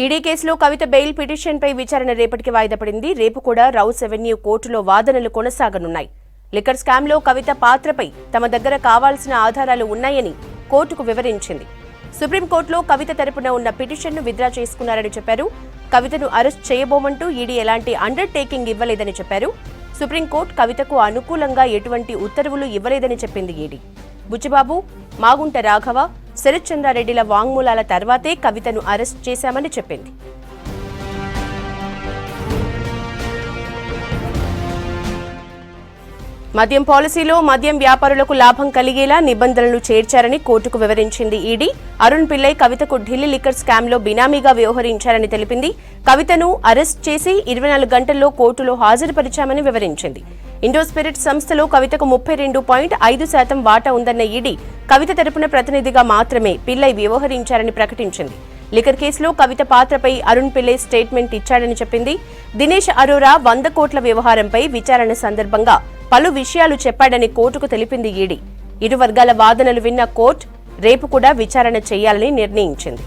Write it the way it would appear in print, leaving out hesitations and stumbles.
ED కేసులో కవిత bail పిటిషన్పై విచారణ రేపటికి వాయిదా పడింది. రేపు కూడా రౌస్ అవెన్యూ కోర్టులో వాదనలు కొనసాగనున్నాయి. లిక్కర్ స్కామ్లో కవిత పాత్రపై తమ దగ్గర కావాల్సిన ఆధారాలు ఉన్నాయని కోర్టుకు వివరించింది. సుప్రీంకోర్టులో కవిత తరపున ఉన్న పిటిషన్ను విత్డ్రా చేసుకున్నారని చెప్పారు. కవితను అరెస్ట్ చేయబోమంటూ ఈడీ ఎలాంటి అండర్టేకింగ్ ఇవ్వలేదని చెప్పారు. సుప్రీంకోర్టు కవితకు అనుకూలంగా ఎటువంటి ఉత్తర్వులు ఇవ్వలేదని చెప్పింది ఈడీ. బుచ్చిబాబు, మాగుంట రాఘవ, శరత్ చంద్రారెడ్డిల వాంగ్మూలాల తర్వాతే కవితను అరెస్ట్ చేశామని చెప్పింది. మద్యం పాలసీలో మద్యం వ్యాపారులకు లాభం కలిగేలా నిబంధనలు చేర్చారని కోర్టుకు వివరించింది ఈడీ. అరుణ్ పిల్లై కవితకు ఢిల్లీ లిక్కర్ స్కామ్లో బినామీగా వ్యవహరించారని తెలిపింది. కవితను అరెస్ట్ చేసి 24 గంటల్లో కోర్టులో హాజరుపరిచామని వివరించింది. ఇండో స్పిరిట్ సంస్థలో కవితకు 32.5% వాటా ఉందన్న ఈడీ కవిత తరపున ప్రతినిధిగా మాత్రమే పిల్లై వ్యవహరించారని ప్రకటించింది. లిక్కర్ కేసులో కవిత పాత్రపై అరుణ్ పిల్లై స్టేట్మెంట్ ఇచ్చాడని చెప్పింది. దినేష్ అరోరా 100 కోట్ల వ్యవహారంపై విచారణ సందర్భంగా పలు విషయాలు చెప్పాడని కోర్టుకు తెలిపింది ఈడీ. ఇరు వర్గాల వాదనలు విన్న కోర్టు రేపు కూడా విచారణ చేయాలని నిర్ణయించింది.